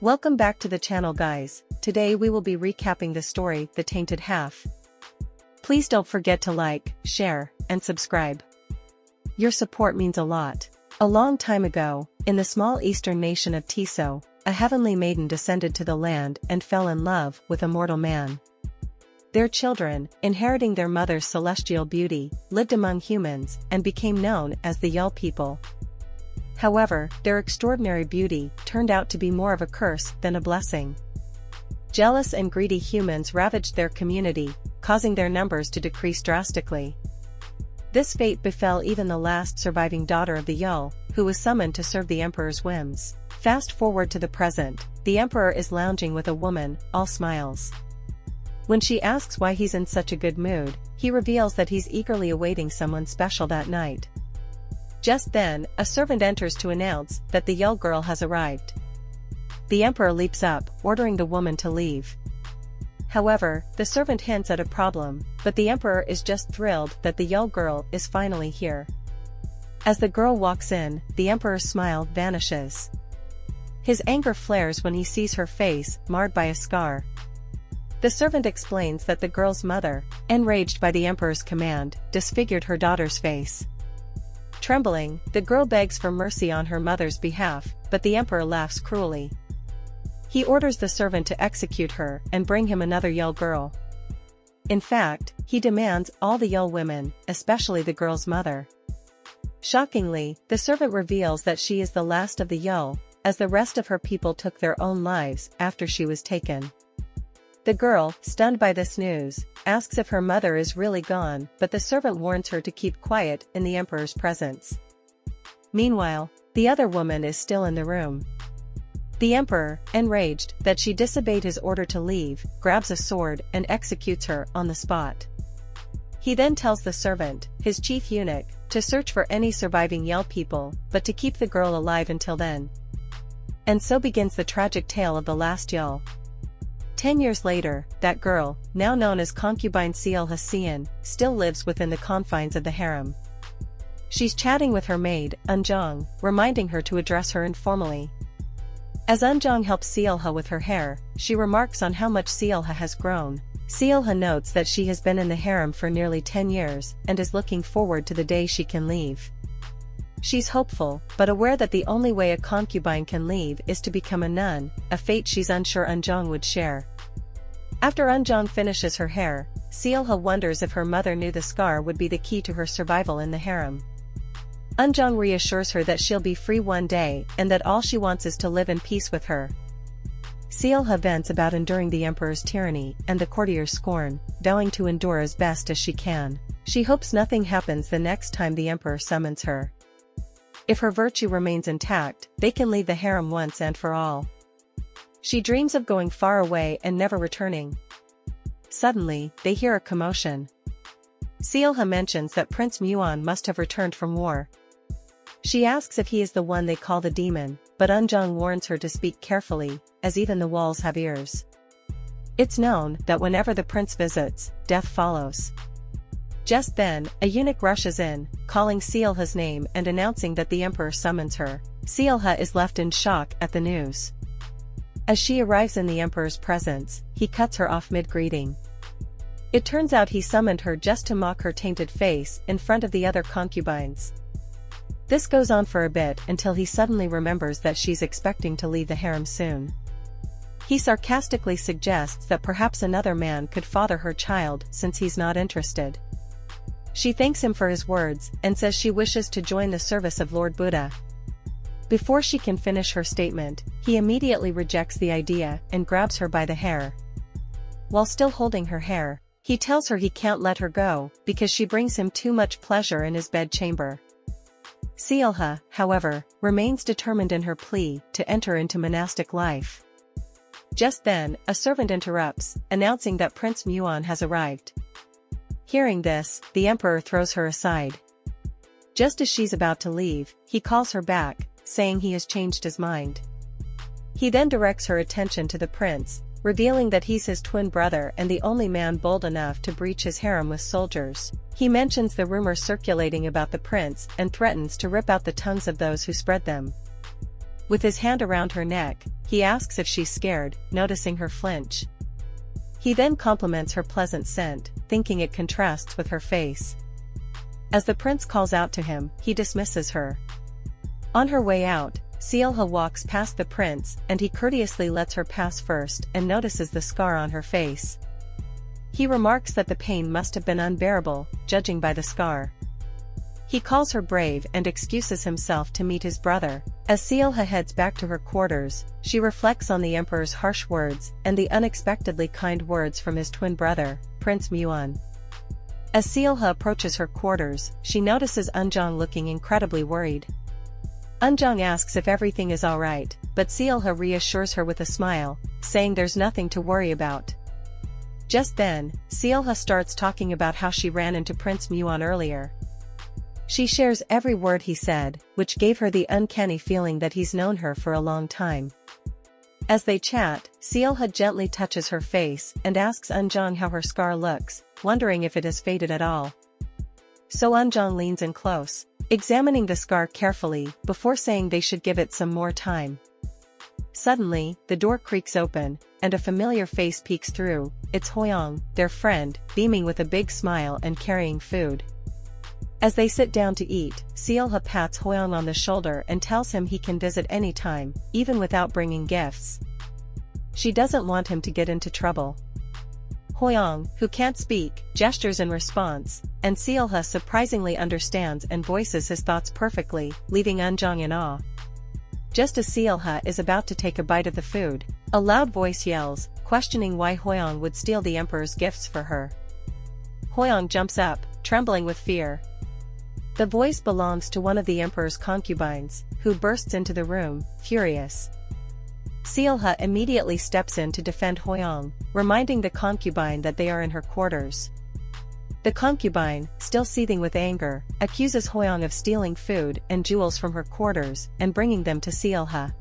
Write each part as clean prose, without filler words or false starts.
Welcome back to the channel, guys. Today we will be recapping the story, The Tainted Half. Please don't forget to like, share, and subscribe. Your support means a lot. A long time ago, in the small eastern nation of Tiso, a heavenly maiden descended to the land and fell in love with a mortal man. Their children, inheriting their mother's celestial beauty, lived among humans and became known as the Yell people. However, their extraordinary beauty turned out to be more of a curse than a blessing. Jealous and greedy humans ravaged their community, causing their numbers to decrease drastically. This fate befell even the last surviving daughter of the Yell, who was summoned to serve the emperor's whims. Fast forward to the present, the emperor is lounging with a woman, all smiles. When she asks why he's in such a good mood, he reveals that he's eagerly awaiting someone special that night. Just then, a servant enters to announce that the Yell girl has arrived. The emperor leaps up, ordering the woman to leave. However, the servant hints at a problem, but the emperor is just thrilled that the Yell girl is finally here. As the girl walks in, the emperor's smile vanishes. His anger flares when he sees her face, marred by a scar. The servant explains that the girl's mother, enraged by the emperor's command, disfigured her daughter's face. Trembling, the girl begs for mercy on her mother's behalf, but the emperor laughs cruelly. He orders the servant to execute her and bring him another Yell girl. In fact, he demands all the Yell women, especially the girl's mother. Shockingly, the servant reveals that she is the last of the Yell, as the rest of her people took their own lives after she was taken. The girl, stunned by this news, asks if her mother is really gone, but the servant warns her to keep quiet in the emperor's presence. Meanwhile, the other woman is still in the room. The emperor, enraged that she disobeyed his order to leave, grabs a sword and executes her on the spot. He then tells the servant, his chief eunuch, to search for any surviving Yell people, but to keep the girl alive until then. And so begins the tragic tale of the last Yell. 10 years later, that girl, now known as concubine Seolha, still lives within the confines of the harem. She's chatting with her maid, Eunjong, reminding her to address her informally. As Eunjong helps Seolha with her hair, she remarks on how much Seolha has grown. Seolha notes that she has been in the harem for nearly 10 years and is looking forward to the day she can leave. She's hopeful, but aware that the only way a concubine can leave is to become a nun, a fate she's unsure Eunjong would share. After Eunjong finishes her hair, Seolha wonders if her mother knew the scar would be the key to her survival in the harem. Eunjong reassures her that she'll be free one day and that all she wants is to live in peace with her. Seolha vents about enduring the emperor's tyranny and the courtier's scorn, vowing to endure as best as she can. She hopes nothing happens the next time the emperor summons her. If her virtue remains intact, they can leave the harem once and for all. She dreams of going far away and never returning. Suddenly, they hear a commotion. Seolha mentions that Prince Muon must have returned from war. She asks if he is the one they call the demon, but Eunjong warns her to speak carefully, as even the walls have ears. It's known that whenever the prince visits, death follows. Just then, a eunuch rushes in, calling Seolha's name and announcing that the emperor summons her. Seolha is left in shock at the news. As she arrives in the emperor's presence, he cuts her off mid-greeting. It turns out he summoned her just to mock her tainted face in front of the other concubines. This goes on for a bit until he suddenly remembers that she's expecting to leave the harem soon. He sarcastically suggests that perhaps another man could father her child since he's not interested. She thanks him for his words and says she wishes to join the service of Lord Buddha. Before she can finish her statement, he immediately rejects the idea and grabs her by the hair. While still holding her hair, he tells her he can't let her go because she brings him too much pleasure in his bedchamber. Seolha, however, remains determined in her plea to enter into monastic life. Just then, a servant interrupts, announcing that Prince Muon has arrived. Hearing this, the emperor throws her aside. Just as she's about to leave, he calls her back, saying he has changed his mind. He then directs her attention to the prince, revealing that he's his twin brother and the only man bold enough to breach his harem with soldiers. He mentions the rumors circulating about the prince and threatens to rip out the tongues of those who spread them. With his hand around her neck, he asks if she's scared, noticing her flinch. He then compliments her pleasant scent, thinking it contrasts with her face. As the prince calls out to him, he dismisses her. On her way out, Seolha walks past the prince and he courteously lets her pass first and notices the scar on her face. He remarks that the pain must have been unbearable, judging by the scar. He calls her brave and excuses himself to meet his brother. As Seolha heads back to her quarters, she reflects on the emperor's harsh words and the unexpectedly kind words from his twin brother, Prince Muon. As Seolha approaches her quarters, she notices Eunjong looking incredibly worried. Eunjong asks if everything is alright, but Seolha reassures her with a smile, saying there's nothing to worry about. Just then, Seolha starts talking about how she ran into Prince Muon earlier. She shares every word he said, which gave her the uncanny feeling that he's known her for a long time. As they chat, Seolha gently touches her face and asks Eunjong how her scar looks, wondering if it has faded at all. So Eunjong leans in close, examining the scar carefully before saying they should give it some more time. Suddenly, the door creaks open, and a familiar face peeks through. It's Hwoyoung, their friend, beaming with a big smile and carrying food. As they sit down to eat, Seolha pats Hwoyoung on the shoulder and tells him he can visit any time, even without bringing gifts. She doesn't want him to get into trouble. Hwoyoung, who can't speak, gestures in response, and Seolha surprisingly understands and voices his thoughts perfectly, leaving Eunjong in awe. Just as Seolha is about to take a bite of the food, a loud voice yells, questioning why Hwoyoung would steal the emperor's gifts for her. Hwoyoung jumps up, trembling with fear. The voice belongs to one of the emperor's concubines, who bursts into the room, furious. Seolha immediately steps in to defend Hwoyoung, reminding the concubine that they are in her quarters. The concubine, still seething with anger, accuses Hwoyoung of stealing food and jewels from her quarters and bringing them to Seolha.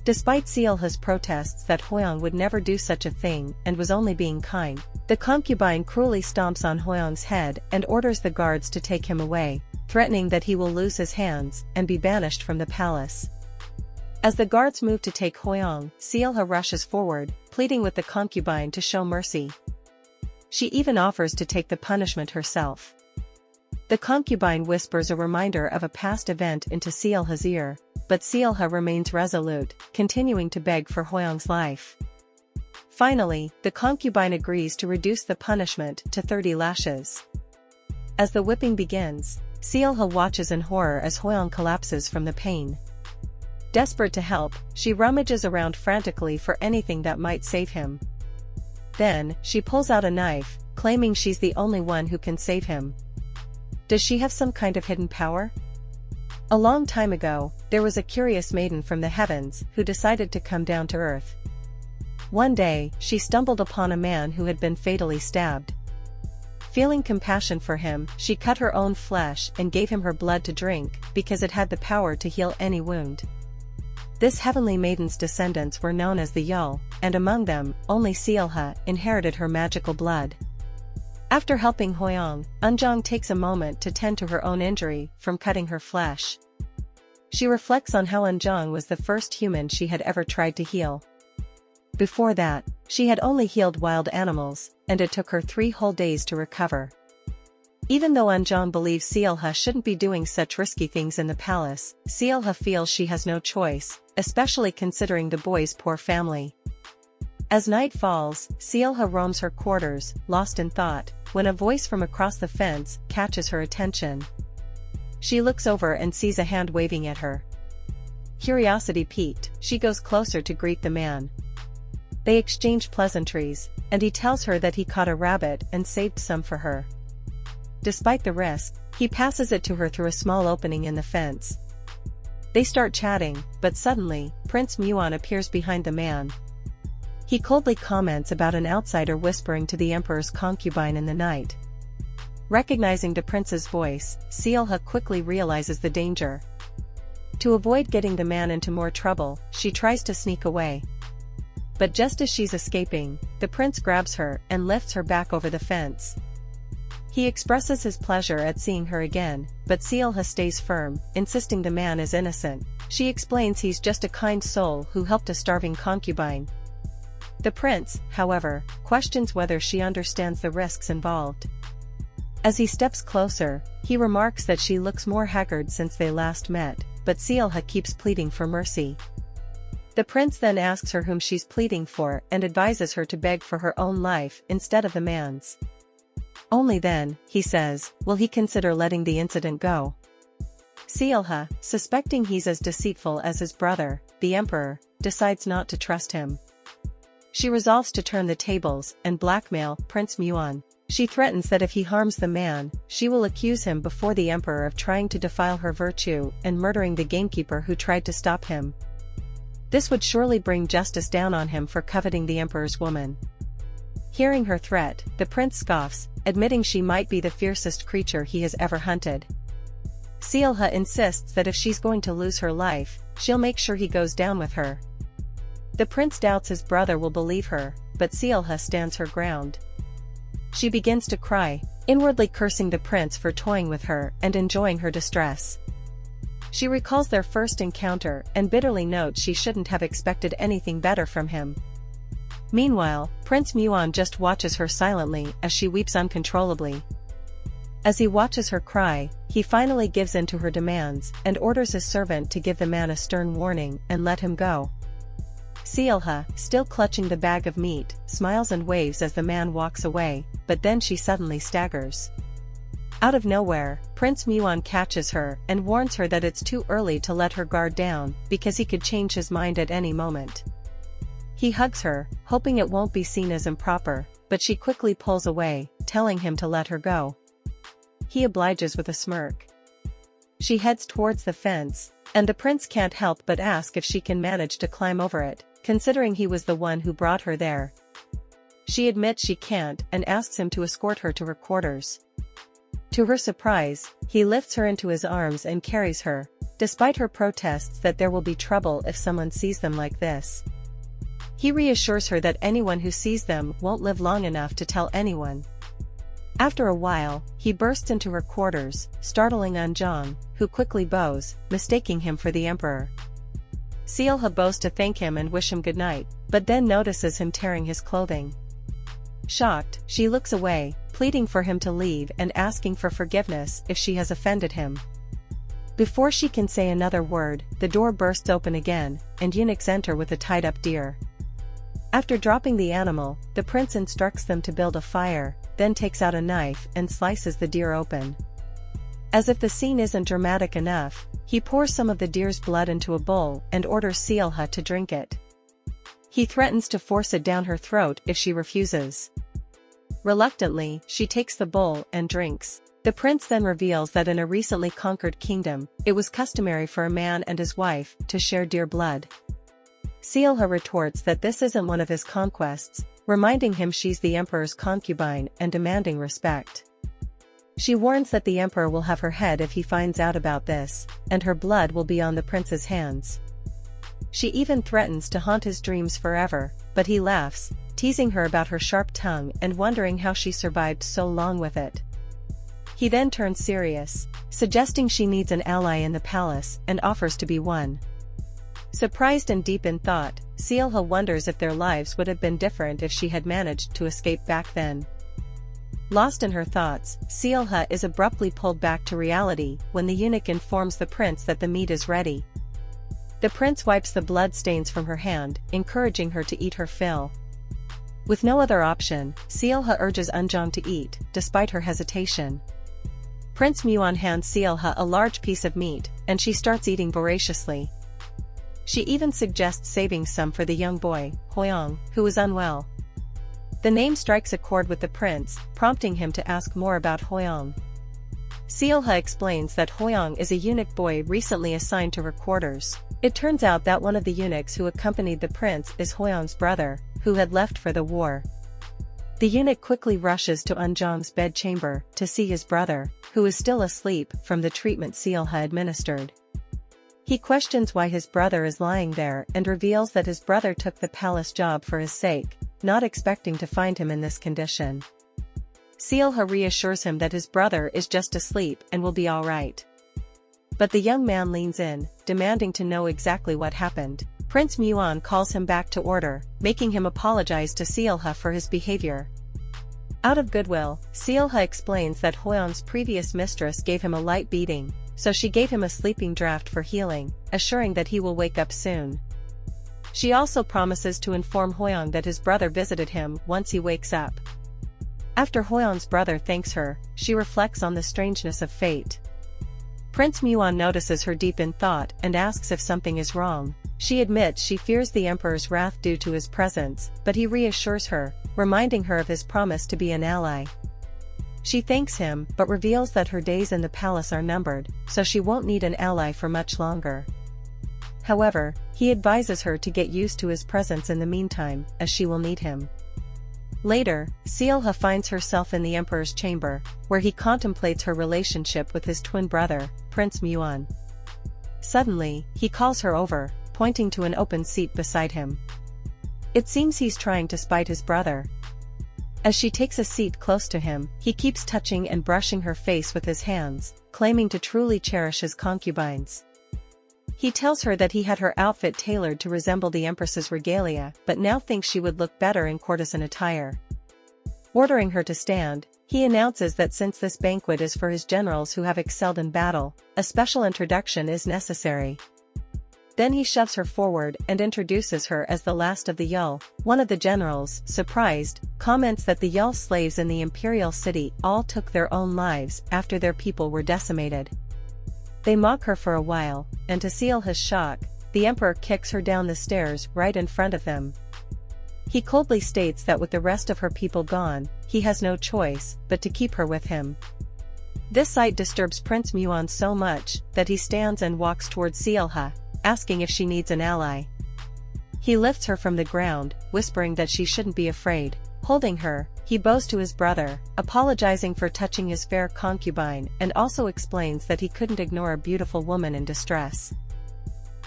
Despite Seolha's protests that Hwoyoung would never do such a thing and was only being kind, the concubine cruelly stomps on Hwoyoung's head and orders the guards to take him away, threatening that he will lose his hands and be banished from the palace. As the guards move to take Hwoyoung, Seolha rushes forward, pleading with the concubine to show mercy. She even offers to take the punishment herself. The concubine whispers a reminder of a past event into Seolha's ear, but Seolha remains resolute, continuing to beg for Hwoyoung's life. Finally, the concubine agrees to reduce the punishment to 30 lashes. As the whipping begins, Seolha watches in horror as Hwoyoung collapses from the pain. Desperate to help, she rummages around frantically for anything that might save him. Then, she pulls out a knife, claiming she's the only one who can save him. Does she have some kind of hidden power? A long time ago, there was a curious maiden from the heavens who decided to come down to earth. One day, she stumbled upon a man who had been fatally stabbed. Feeling compassion for him, she cut her own flesh and gave him her blood to drink, because it had the power to heal any wound. This heavenly maiden's descendants were known as the Yul, and among them, only Seolha inherited her magical blood. After helping Hwoyoung, Eunjong takes a moment to tend to her own injury from cutting her flesh. She reflects on how Eunjong was the first human she had ever tried to heal. Before that, she had only healed wild animals, and it took her 3 whole days to recover. Even though Eunjong believes Seolha shouldn't be doing such risky things in the palace, Seolha feels she has no choice, especially considering the boy's poor family. As night falls, Seolha roams her quarters, lost in thought, when a voice from across the fence catches her attention. She looks over and sees a hand waving at her. Curiosity piqued, she goes closer to greet the man. They exchange pleasantries, and he tells her that he caught a rabbit and saved some for her. Despite the risk, he passes it to her through a small opening in the fence. They start chatting, but suddenly, Prince Muon appears behind the man. He coldly comments about an outsider whispering to the emperor's concubine in the night. Recognizing the prince's voice, Seolha quickly realizes the danger. To avoid getting the man into more trouble, she tries to sneak away. But just as she's escaping, the prince grabs her and lifts her back over the fence. He expresses his pleasure at seeing her again, but Seolha stays firm, insisting the man is innocent. She explains he's just a kind soul who helped a starving concubine. The prince, however, questions whether she understands the risks involved. As he steps closer, he remarks that she looks more haggard since they last met, but Seolha keeps pleading for mercy. The prince then asks her whom she's pleading for and advises her to beg for her own life instead of the man's. Only then, he says, will he consider letting the incident go. Seolha, suspecting he's as deceitful as his brother, the emperor, decides not to trust him. She resolves to turn the tables and blackmail Prince Muon. She threatens that if he harms the man, she will accuse him before the emperor of trying to defile her virtue and murdering the gamekeeper who tried to stop him. This would surely bring justice down on him for coveting the emperor's woman. Hearing her threat, the prince scoffs, admitting she might be the fiercest creature he has ever hunted. Seolha insists that if she's going to lose her life, she'll make sure he goes down with her. The prince doubts his brother will believe her, but Seolha stands her ground. She begins to cry, inwardly cursing the prince for toying with her and enjoying her distress. She recalls their first encounter and bitterly notes she shouldn't have expected anything better from him. Meanwhile, Prince Muon just watches her silently as she weeps uncontrollably. As he watches her cry, he finally gives in to her demands and orders his servant to give the man a stern warning and let him go. Seolha, still clutching the bag of meat, smiles and waves as the man walks away, but then she suddenly staggers. Out of nowhere, Prince Muon catches her and warns her that it's too early to let her guard down because he could change his mind at any moment. He hugs her, hoping it won't be seen as improper, but she quickly pulls away, telling him to let her go. He obliges with a smirk. She heads towards the fence, and the prince can't help but ask if she can manage to climb over it, considering he was the one who brought her there. She admits she can't and asks him to escort her to her quarters. To her surprise, he lifts her into his arms and carries her, despite her protests that there will be trouble if someone sees them like this. He reassures her that anyone who sees them won't live long enough to tell anyone. After a while, he bursts into her quarters, startling Unjong, who quickly bows, mistaking him for the emperor. Seolha bows to thank him and wish him goodnight, but then notices him tearing his clothing. Shocked, she looks away, pleading for him to leave and asking for forgiveness if she has offended him. Before she can say another word, the door bursts open again, and eunuchs enter with a tied-up deer. After dropping the animal, the prince instructs them to build a fire, then takes out a knife and slices the deer open. As if the scene isn't dramatic enough, he pours some of the deer's blood into a bowl and orders Seolha to drink it. He threatens to force it down her throat if she refuses. Reluctantly, she takes the bowl and drinks. The prince then reveals that in a recently conquered kingdom, it was customary for a man and his wife to share deer blood. Seolha retorts that this isn't one of his conquests, reminding him she's the emperor's concubine and demanding respect. She warns that the emperor will have her head if he finds out about this, and her blood will be on the prince's hands. She even threatens to haunt his dreams forever, but he laughs, teasing her about her sharp tongue and wondering how she survived so long with it. He then turns serious, suggesting she needs an ally in the palace and offers to be one. Surprised and deep in thought, Seolha wonders if their lives would have been different if she had managed to escape back then. Lost in her thoughts, Seolha is abruptly pulled back to reality when the eunuch informs the prince that the meat is ready. The prince wipes the blood stains from her hand, encouraging her to eat her fill. With no other option, Seolha urges Unjong to eat, despite her hesitation. Prince Muon hands Seolha a large piece of meat, and she starts eating voraciously. She even suggests saving some for the young boy, Hoyong, who is unwell. The name strikes a chord with the prince, prompting him to ask more about Hoyong. Seolha explains that Hoyong is a eunuch boy recently assigned to her quarters. It turns out that one of the eunuchs who accompanied the prince is Hoyong's brother, who had left for the war. The eunuch quickly rushes to Unjong's bedchamber to see his brother, who is still asleep from the treatment Seolha administered. He questions why his brother is lying there and reveals that his brother took the palace job for his sake, not expecting to find him in this condition. Seolha reassures him that his brother is just asleep and will be alright. But the young man leans in, demanding to know exactly what happened. Prince Muon calls him back to order, making him apologize to Seolha for his behavior. Out of goodwill, Seolha explains that Hwoyeon's previous mistress gave him a light beating, so she gave him a sleeping draft for healing, assuring that he will wake up soon. She also promises to inform Hwoyeon that his brother visited him once he wakes up. After Hwoyeon's brother thanks her, she reflects on the strangeness of fate. Prince Muon notices her deep in thought and asks if something is wrong. She admits she fears the emperor's wrath due to his presence, but he reassures her, reminding her of his promise to be an ally. She thanks him but reveals that her days in the palace are numbered, so she won't need an ally for much longer. However, he advises her to get used to his presence in the meantime, as she will need him. Later, Seolha finds herself in the emperor's chamber, where he contemplates her relationship with his twin brother, Prince Muon. Suddenly, he calls her over, pointing to an open seat beside him. It seems he's trying to spite his brother. As she takes a seat close to him, he keeps touching and brushing her face with his hands, claiming to truly cherish his concubines. He tells her that he had her outfit tailored to resemble the empress's regalia, but now thinks she would look better in courtesan attire. Ordering her to stand, he announces that since this banquet is for his generals who have excelled in battle, a special introduction is necessary. Then he shoves her forward and introduces her as the last of the Yul. One of the generals, surprised, comments that the Yul slaves in the imperial city all took their own lives after their people were decimated. They mock her for a while, and to Seolha's shock, the emperor kicks her down the stairs right in front of them. He coldly states that with the rest of her people gone, he has no choice but to keep her with him. This sight disturbs Prince Muon so much that he stands and walks towards Seolha, asking if she needs an ally. He lifts her from the ground, whispering that she shouldn't be afraid. Holding her, he bows to his brother, apologizing for touching his fair concubine, and also explains that he couldn't ignore a beautiful woman in distress.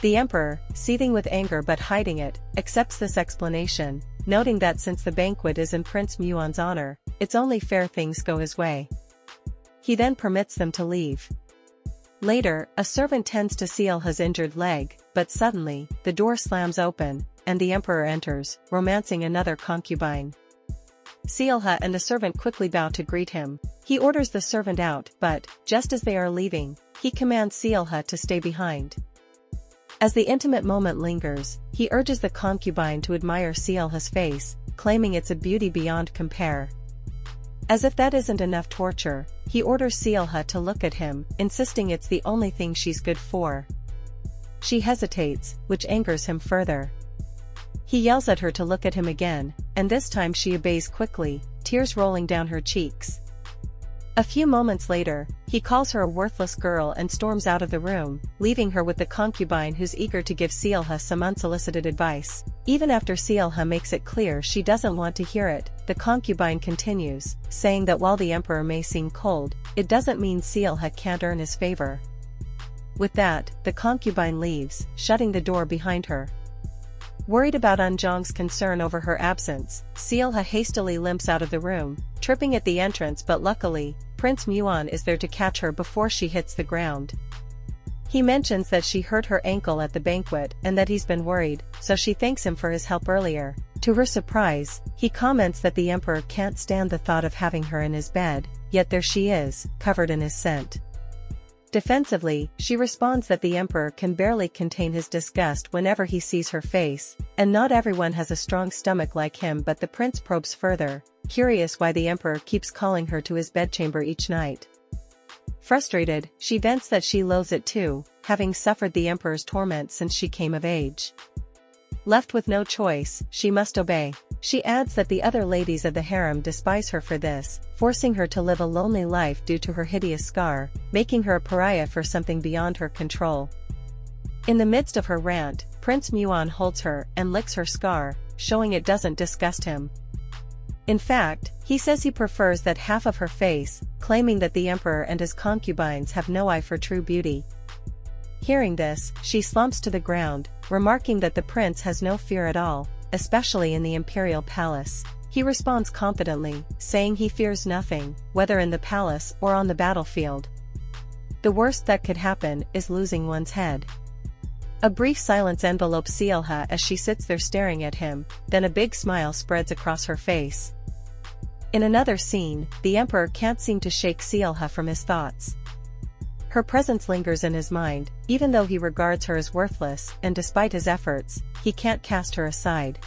The emperor, seething with anger but hiding it, accepts this explanation, noting that since the banquet is in Prince Muon's honor, it's only fair things go his way. He then permits them to leave. Later, a servant tends to Seolha's injured leg, but suddenly, the door slams open, and the emperor enters, romancing another concubine. Seolha and the servant quickly bow to greet him. He orders the servant out, but, just as they are leaving, he commands Seolha to stay behind. As the intimate moment lingers, he urges the concubine to admire Seolha's face, claiming it's a beauty beyond compare. As if that isn't enough torture, he orders Seolha to look at him, insisting it's the only thing she's good for. She hesitates, which angers him further. He yells at her to look at him again, and this time she obeys quickly, tears rolling down her cheeks. A few moments later, he calls her a worthless girl and storms out of the room, leaving her with the concubine who's eager to give Seolha some unsolicited advice. Even after Seolha makes it clear she doesn't want to hear it, the concubine continues, saying that while the emperor may seem cold, it doesn't mean Seolha can't earn his favor. With that, the concubine leaves, shutting the door behind her. Worried about Eunjong's concern over her absence, Seolha hastily limps out of the room, tripping at the entrance, but luckily, Prince Muon is there to catch her before she hits the ground. He mentions that she hurt her ankle at the banquet and that he's been worried, so she thanks him for his help earlier. To her surprise, he comments that the emperor can't stand the thought of having her in his bed, yet there she is, covered in his scent. Defensively, she responds that the emperor can barely contain his disgust whenever he sees her face, and not everyone has a strong stomach like him, but the prince probes further, curious why the emperor keeps calling her to his bedchamber each night. Frustrated, she vents that she loathes it too, having suffered the emperor's torment since she came of age. Left with no choice, she must obey. She adds that the other ladies of the harem despise her for this, forcing her to live a lonely life due to her hideous scar, making her a pariah for something beyond her control. In the midst of her rant, Prince Muon holds her and licks her scar, showing it doesn't disgust him. In fact, he says he prefers that half of her face, claiming that the emperor and his concubines have no eye for true beauty. Hearing this, she slumps to the ground, remarking that the prince has no fear at all, especially in the imperial palace. He responds confidently, saying he fears nothing, whether in the palace or on the battlefield. The worst that could happen is losing one's head. A brief silence envelopes Seolha as she sits there staring at him, then a big smile spreads across her face. In another scene, the emperor can't seem to shake Seolha from his thoughts. Her presence lingers in his mind, even though he regards her as worthless, and despite his efforts, he can't cast her aside.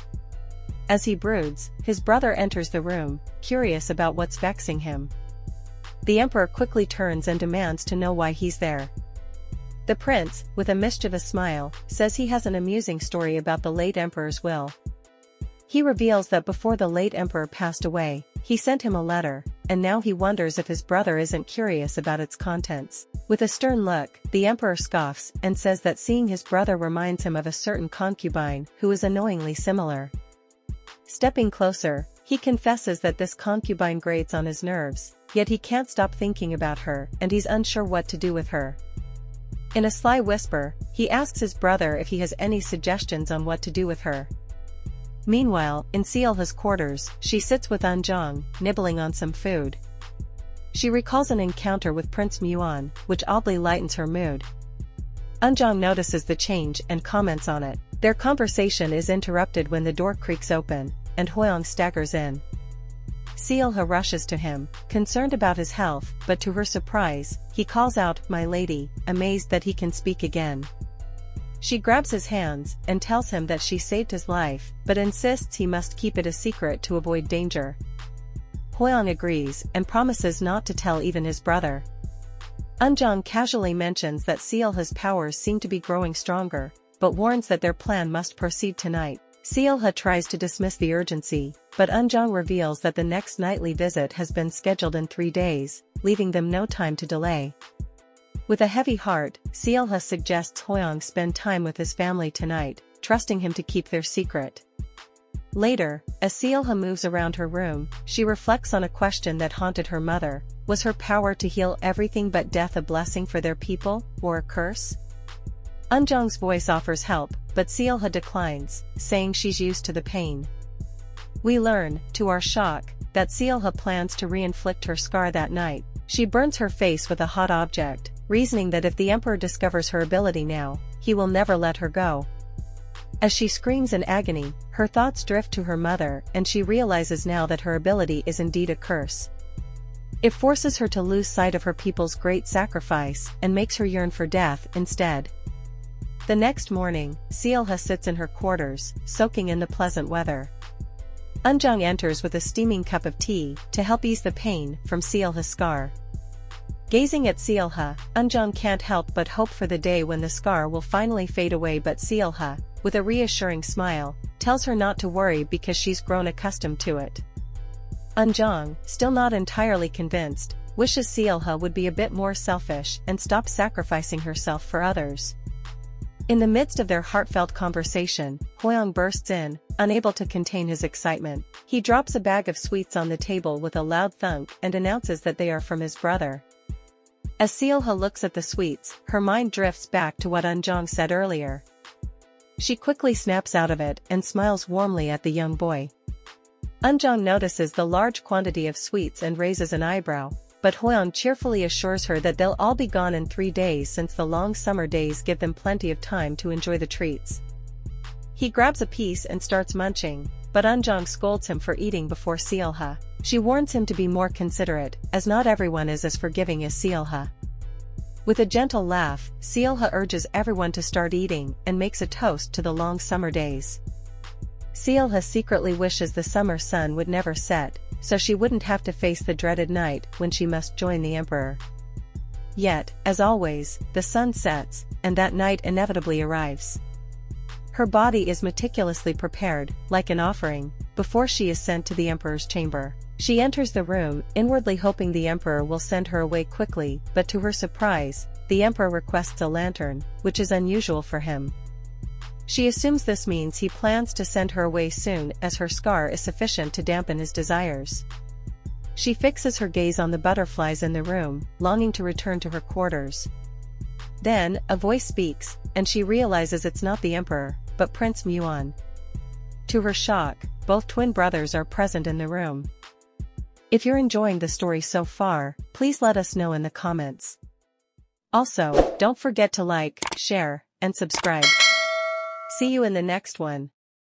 As he broods, his brother enters the room, curious about what's vexing him. The emperor quickly turns and demands to know why he's there. The prince, with a mischievous smile, says he has an amusing story about the late emperor's will. He reveals that before the late emperor passed away, he sent him a letter, and now he wonders if his brother isn't curious about its contents. With a stern look, the emperor scoffs and says that seeing his brother reminds him of a certain concubine who is annoyingly similar. Stepping closer, he confesses that this concubine grates on his nerves, yet he can't stop thinking about her and he's unsure what to do with her. In a sly whisper, he asks his brother if he has any suggestions on what to do with her. Meanwhile, in Seolha's quarters, she sits with Eunjong, nibbling on some food. She recalls an encounter with Prince Muon, which oddly lightens her mood. Eunjong notices the change and comments on it. Their conversation is interrupted when the door creaks open, and Hwoyoung staggers in. Seolha rushes to him, concerned about his health, but to her surprise, he calls out, "My lady," amazed that he can speak again. She grabs his hands and tells him that she saved his life, but insists he must keep it a secret to avoid danger. Hwoyoung agrees and promises not to tell even his brother. Eunjong casually mentions that Seolha's powers seem to be growing stronger, but warns that their plan must proceed tonight. Seolha tries to dismiss the urgency, but Eunjong reveals that the next nightly visit has been scheduled in 3 days, leaving them no time to delay. With a heavy heart, Seolha suggests Hwoyoung spend time with his family tonight, trusting him to keep their secret. Later, as Seolha moves around her room, she reflects on a question that haunted her mother: was her power to heal everything but death a blessing for their people, or a curse? Eunjong's voice offers help, but Seolha declines, saying she's used to the pain. We learn, to our shock, that Seolha plans to re-inflict her scar that night. She burns her face with a hot object, reasoning that if the emperor discovers her ability now, he will never let her go. As she screams in agony, her thoughts drift to her mother and she realizes now that her ability is indeed a curse. It forces her to lose sight of her people's great sacrifice and makes her yearn for death instead. The next morning, Seolha sits in her quarters, soaking in the pleasant weather. Eunjong enters with a steaming cup of tea to help ease the pain from Seolha's scar. Gazing at Seolha, Eunjong can't help but hope for the day when the scar will finally fade away, but Seolha, with a reassuring smile, tells her not to worry because she's grown accustomed to it. Eunjong, still not entirely convinced, wishes Seolha would be a bit more selfish and stop sacrificing herself for others. In the midst of their heartfelt conversation, Hwoyoung bursts in, unable to contain his excitement. He drops a bag of sweets on the table with a loud thunk and announces that they are from his brother. As Seolha looks at the sweets, her mind drifts back to what Eunjong said earlier. She quickly snaps out of it and smiles warmly at the young boy. Eunjong notices the large quantity of sweets and raises an eyebrow, but Hwoyoung cheerfully assures her that they'll all be gone in 3 days since the long summer days give them plenty of time to enjoy the treats. He grabs a piece and starts munching, but Eunjong scolds him for eating before Seolha. She warns him to be more considerate, as not everyone is as forgiving as Seolha. With a gentle laugh, Seolha urges everyone to start eating and makes a toast to the long summer days. Seolha secretly wishes the summer sun would never set, so she wouldn't have to face the dreaded night when she must join the emperor. Yet, as always, the sun sets, and that night inevitably arrives. Her body is meticulously prepared, like an offering, before she is sent to the emperor's chamber. She enters the room, inwardly hoping the emperor will send her away quickly, but to her surprise, the emperor requests a lantern, which is unusual for him. She assumes this means he plans to send her away soon, as her scar is sufficient to dampen his desires. She fixes her gaze on the butterflies in the room, longing to return to her quarters. Then, a voice speaks, and she realizes it's not the emperor, but Prince Muon. To her shock, both twin brothers are present in the room. If you're enjoying the story so far, please let us know in the comments. Also, don't forget to like, share, and subscribe. See you in the next one.